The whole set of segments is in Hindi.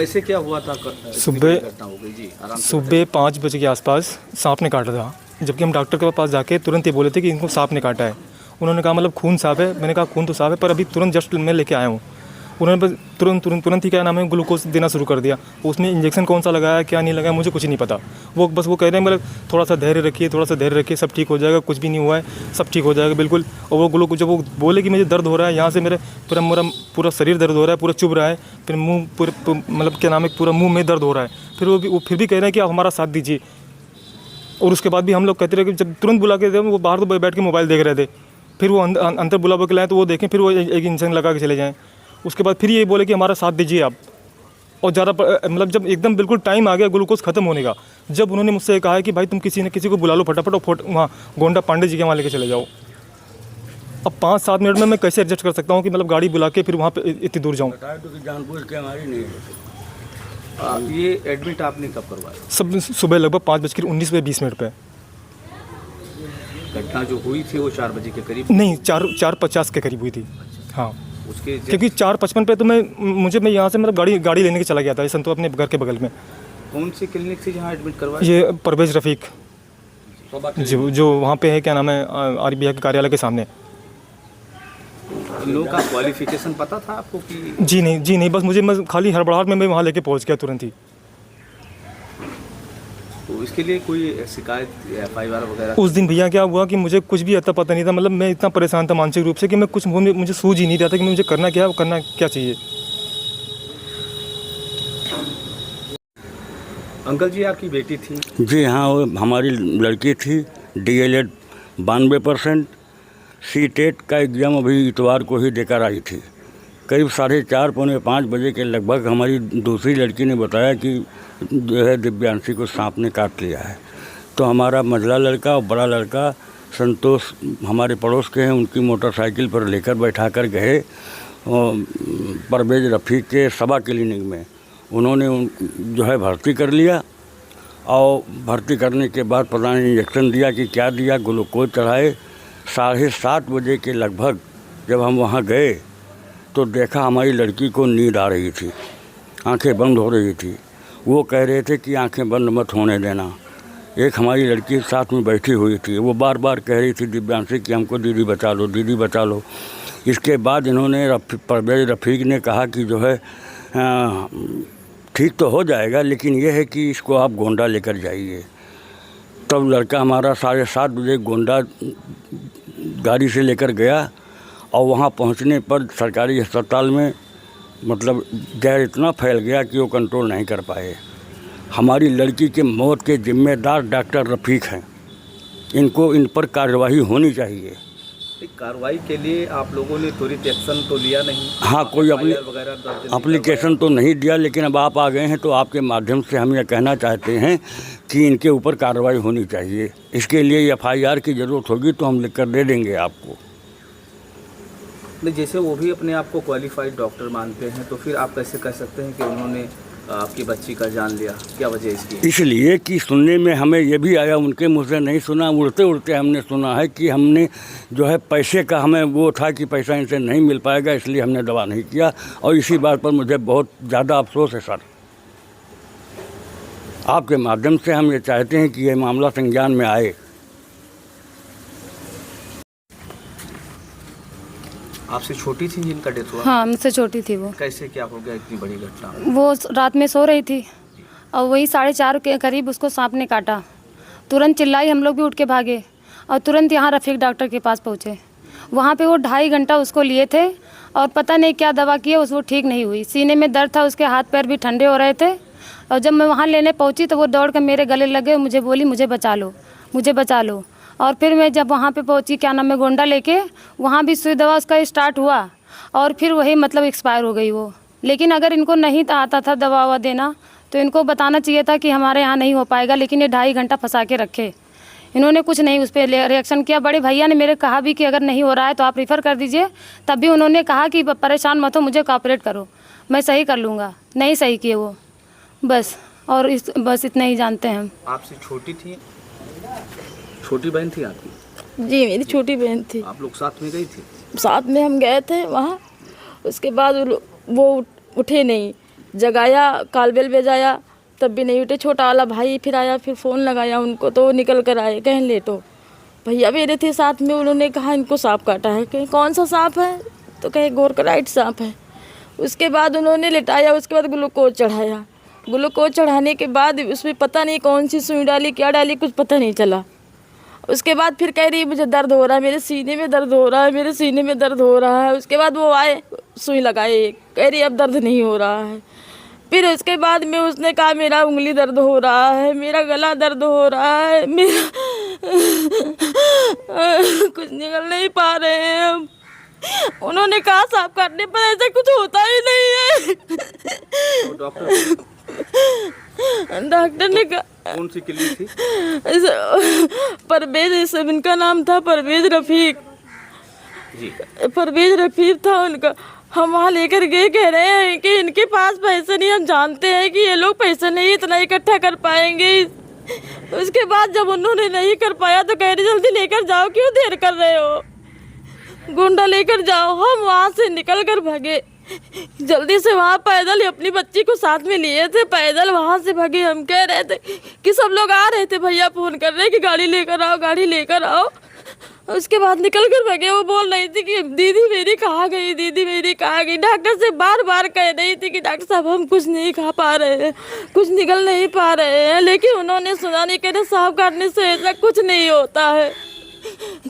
कैसे क्या हुआ था? सुबह 5 बजे के आसपास सांप ने काटा था, जबकि हम डॉक्टर के पास जाके तुरंत ही बोले थे कि इनको सांप ने काटा है। उन्होंने कहा मतलब खून साफ है। मैंने कहा खून तो साफ है, पर अभी तुरंत जस्ट मैं लेके आया हूँ। उन्होंने बस तुरंत ही क्या नाम है ग्लूकोज देना शुरू कर दिया। उसमें इंजेक्शन कौन सा लगाया क्या नहीं लगाया मुझे कुछ नहीं पता। वो कह रहे हैं मतलब थोड़ा सा धैर्य रखिए, सब ठीक हो जाएगा, कुछ भी नहीं हुआ है, सब ठीक हो जाएगा बिल्कुल। और वो ग्लूकोज जब वो बोले कि मुझे दर्द हो रहा है, यहाँ से मेरा पूरा शरीर दर्द हो रहा है, पूरा चुभ रहा है, फिर मुँह पूरे मतलब क्या नाम है पूरा मुँह में दर्द हो रहा है। फिर वो फिर भी कह रहे हैं कि आप हमारा साथ दीजिए। और उसके बाद भी हम लोग कहते रहे कि जब तुरंत बुला के थे वो बाहर तो बैठ के मोबाइल देख रहे थे। फिर वो अंदर बुला के लाए तो वो देखें, फिर वो एक इंजेक्शन लगा के चले जाएँ। उसके बाद फिर ये बोले कि हमारा साथ दीजिए आप। और ज़्यादा मतलब जब एकदम बिल्कुल टाइम आ गया ग्लूकोज ख़त्म होने का, जब उन्होंने मुझसे कहा है कि भाई तुम किसी न किसी को बुला लो फटाफट और वहाँ गोंडा पांडे जी के वहाँ लेके चले जाओ। अब 5-7 मिनट में मैं कैसे एडजस्ट कर सकता हूँ कि मतलब गाड़ी बुला के फिर वहाँ पे इतनी दूर जाऊँ। जानबूझ के हमारी नहीं है। ये एडमिट आपने कब करवाया? सब सुबह लगभग 5:19 पे। घटना जो हुई थी वो 4 बजे के करीब? नहीं, 4:50 के करीब हुई थी। हाँ, उसके क्योंकि 4:55 पे तो मैं यहाँ से मतलब गाड़ी लेने के चला गया था संतो अपने घर के बगल में। कौन सी क्लिनिक थी जहाँ एडमिट करवाया? ये परवेज रफ़ीक जो वहाँ पे है क्या नाम है RBI के कार्यालय के सामने। इन लोगों का क्वालिफिकेशन पता था आपको कि? जी नहीं, बस मैं खाली हड़बड़ाहट में मैं वहाँ लेके पहुँच गया तुरंत ही। तो इसके लिए कोई शिकायत FIR वगैरह? उस दिन भैया क्या हुआ कि मुझे कुछ भी अता पता नहीं था। मतलब मैं इतना परेशान था मानसिक रूप से कि मुझे सूझ ही नहीं रहा था कि मुझे करना क्या चाहिए। अंकल जी आपकी बेटी थी? जी हाँ, वो हमारी लड़की थी। DLED 92%। CTET का एग्ज़ाम अभी इतवार को ही देकर आई थी। करीब 4:30 पौने 5 बजे के लगभग हमारी दूसरी लड़की ने बताया कि जो है दिव्यांशी को सांप ने काट लिया है। तो हमारा मझला लड़का और बड़ा लड़का संतोष हमारे पड़ोस के हैं, उनकी मोटरसाइकिल पर लेकर बैठा कर गए परवेज रफ़ीक के सभा क्लिनिक में। उन्होंने जो है भर्ती कर लिया और भर्ती करने के बाद पता नहीं इंजेक्शन दिया कि क्या दिया, ग्लूकोज चढ़ाए। 7:30 बजे के लगभग जब हम वहाँ गए तो देखा हमारी लड़की को नींद आ रही थी, आंखें बंद हो रही थी। वो कह रहे थे कि आंखें बंद मत होने देना। एक हमारी लड़की साथ में बैठी हुई थी, वो बार बार कह रही थी दिव्यांशी कि हमको दीदी बचा लो, दीदी बचा लो। इसके बाद इन्होंने परवेज रफ़ीक ने कहा कि जो है ठीक तो हो जाएगा, लेकिन यह है कि इसको आप गोंडा लेकर जाइए। तब लड़का हमारा 7:30 बजे गोंडा गाड़ी से लेकर गया और वहाँ पहुँचने पर सरकारी अस्पताल में मतलब जहर इतना फैल गया कि वो कंट्रोल नहीं कर पाए। हमारी लड़की के मौत के जिम्मेदार डॉक्टर रफ़ीक हैं। इन पर कार्रवाई होनी चाहिए। कार्रवाई के लिए आप लोगों ने त्वरित एक्शन तो लिया नहीं? हाँ, कोई एप्लीकेशन तो नहीं दिया, लेकिन अब आप आ गए हैं तो आपके माध्यम से हम यह कहना चाहते हैं कि इनके ऊपर कार्रवाई होनी चाहिए। इसके लिए FIR की ज़रूरत होगी तो हम लिख कर दे देंगे आपको। नहीं, जैसे वो भी अपने आप को क्वालिफाइड डॉक्टर मानते हैं, तो फिर आप कैसे कह सकते हैं कि उन्होंने आपकी बच्ची का जान लिया? क्या वजह इसकी? इसलिए कि सुनने में हमें ये भी आया, उनके मुँह से नहीं सुना, उड़ते उड़ते हमने सुना है कि हमने जो है पैसे का हमें वो था कि पैसा इनसे नहीं मिल पाएगा, इसलिए हमने दवा नहीं किया। और इसी बात पर मुझे बहुत ज़्यादा अफसोस है सर। आपके माध्यम से हम ये चाहते हैं कि ये मामला संज्ञान में आए। आपसे छोटी थी जिनका डेथ हुआ? हाँ, मुझसे छोटी थी वो। कैसे क्या हो गया इतनी बड़ी घटना? वो रात में सो रही थी और वही 4:30 के करीब उसको सांप ने काटा। तुरंत चिल्लाई, हम लोग भी उठ के भागे और तुरंत यहाँ रफ़ीक डॉक्टर के पास पहुँचे। वहाँ पे वो 2.5 घंटा उसको लिए थे और पता नहीं क्या दवा किए, वो ठीक नहीं हुई। सीने में दर्द था, उसके हाथ पैर भी ठंडे हो रहे थे। और जब मैं वहाँ लेने पहुँची तो वो दौड़ कर मेरे गले लगे, मुझे बोली मुझे बचा लो, मुझे बचा लो। और फिर मैं जब वहाँ पे पहुँची क्या नाम है गोंडा लेके, वहाँ भी सुई दवा उसका स्टार्ट हुआ और फिर वही मतलब एक्सपायर हो गई वो। लेकिन अगर इनको नहीं आता था दवा ववा देना तो इनको बताना चाहिए था कि हमारे यहाँ नहीं हो पाएगा, लेकिन ये 2.5 घंटा फंसा के रखे। इन्होंने कुछ नहीं उस पर रिएक्शन किया। बड़े भैया ने मेरे कहा भी कि अगर नहीं हो रहा है तो आप रेफ़र कर दीजिए, तब भी उन्होंने कहा कि परेशान मत हो, मुझे कोऑपरेट करो, मैं सही कर लूँगा। नहीं सही किए वो, बस। और बस इतना ही जानते हैं हम। आपसे छोटी थी? छोटी बहन थी आपकी? जी, मेरी छोटी बहन थी। आप लोग साथ में गई थी? साथ में हम गए थे वहाँ। उसके बाद वो उठे नहीं, जगाया, कालबेल बजाया, तब भी नहीं उठे। छोटा वाला भाई फिर आया, फिर फ़ोन लगाया उनको, तो वो निकल कर आए, कहें लेटो। भैया मेरे थे साथ में, उन्होंने कहा इनको सांप काटा है। कहीं कौन सा सांप है? तो कहे गोरकराइट सांप है। उसके बाद उन्होंने लिटाया, उसके बाद ग्लूकोज चढ़ाया। ग्लूकोज चढ़ाने के बाद उसमें पता नहीं कौन सी सुई डाली, क्या डाली, कुछ पता नहीं चला। उसके बाद फिर कह रही मुझे दर्द हो रहा है, मेरे सीने में दर्द हो रहा है, मेरे सीने में दर्द हो रहा है। उसके बाद वो आए, सुई लगाए, कह रही अब दर्द नहीं हो रहा है। फिर उसके बाद में उसने कहा मेरा उंगली दर्द हो रहा है, मेरा गला दर्द हो रहा है, मेरा कुछ निकल नहीं पा रहे हैं हम। उन्होंने कहा सांप काटने पर ऐसा कुछ होता ही नहीं है। तो डॉक्टर ने कहा कौन सी क्लिनिक थी? परवेज, इनका नाम था परवेज रफीक जी। परवेज रफीक था उनका। हम वहाँ लेकर गए, कह रहे हैं कि इनके पास पैसे नहीं, हम जानते हैं कि ये लोग पैसे नहीं इतना इकट्ठा कर पाएंगे। उसके बाद जब उन्होंने नहीं कर पाया तो कह रहे जल्दी लेकर जाओ, क्यों देर कर रहे हो, गुंडा लेकर जाओ। हम वहाँ से निकल कर भागे जल्दी से, वहाँ पैदल अपनी बच्ची को साथ में लिए थे, पैदल वहाँ से भागे। हम कह रहे थे कि सब लोग आ रहे थे, भैया फोन कर रहे कि गाड़ी लेकर आओ, गाड़ी लेकर आओ। उसके बाद निकल कर भागे। वो बोल रही थी कि दीदी मेरी कहाँ गई, दीदी मेरी कहाँ गई। डॉक्टर से बार बार कह रही थी कि डॉक्टर साहब हम कुछ नहीं खा पा रहे हैं, कुछ निकल नहीं पा रहे हैं, लेकिन उन्होंने सुना नहीं। कह रहे सांप काटने से ऐसा कुछ नहीं होता है,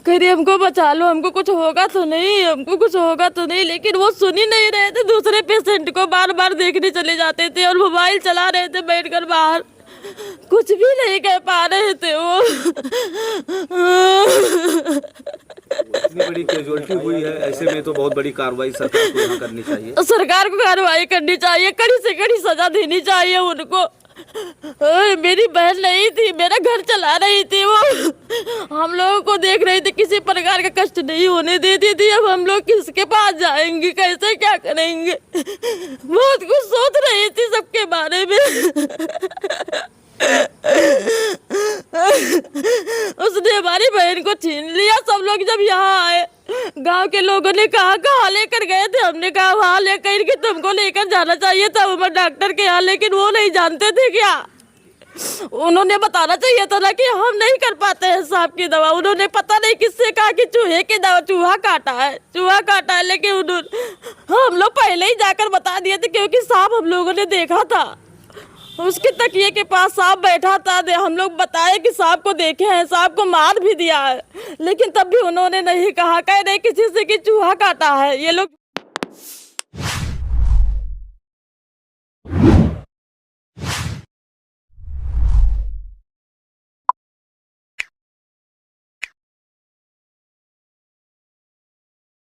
कह रही हमको बचा लो, हमको कुछ होगा तो नहीं, हमको कुछ होगा तो नहीं। लेकिन वो सुन ही नहीं रहे थे, दूसरे पेशेंट को बार बार देखने चले जाते थे और मोबाइल चला रहे थे बैठकर बाहर, कुछ भी नहीं कह पा रहे थे वो। इतनी बड़ी कैजुअलिटी हुई है, ऐसे में तो बहुत बड़ी कार्रवाई सरकार को यहाँ करनी चाहिए। सरकार को कार्रवाई करनी चाहिए, कड़ी से कड़ी सजा देनी चाहिए उनको। मेरी बहन नहीं थी, मेरा घर चला रही थी वो, हम लोगों को देख रही थी, किसी प्रकार का कष्ट नहीं होने देती थी। अब हम लोग किसके पास जाएंगे, कैसे क्या करेंगे, बहुत कुछ सोच रही थी सबके बारे में। उसने हमारी बहन को छीन लिया। सब लोग जब यहाँ आए, गांव के लोगों ने कहा कहाँ लेकर गए थे, हमने कहा वहाँ लेकर के तुमको लेकर जाना चाहिए था उमर डॉक्टर के यहाँ, लेकिन वो नहीं जानते थे क्या। उन्होंने बताना चाहिए था ना कि हम नहीं कर पाते हैं सांप की दवा। उन्होंने पता नहीं किससे कहा कि चूहे की दवा, चूहा काटा है, चूहा काटा है, लेकिन हम लोग पहले ही जाकर बता दिए थे, क्योंकि सांप हम लोगों ने देखा था, उसके तकिए के पास सांप बैठा था। हम लोग बताए कि सांप को देखे हैं, सांप को मार भी दिया है, लेकिन तब भी उन्होंने नहीं कहा, कह रहे किसी से कि चूहा काटा है। ये लोग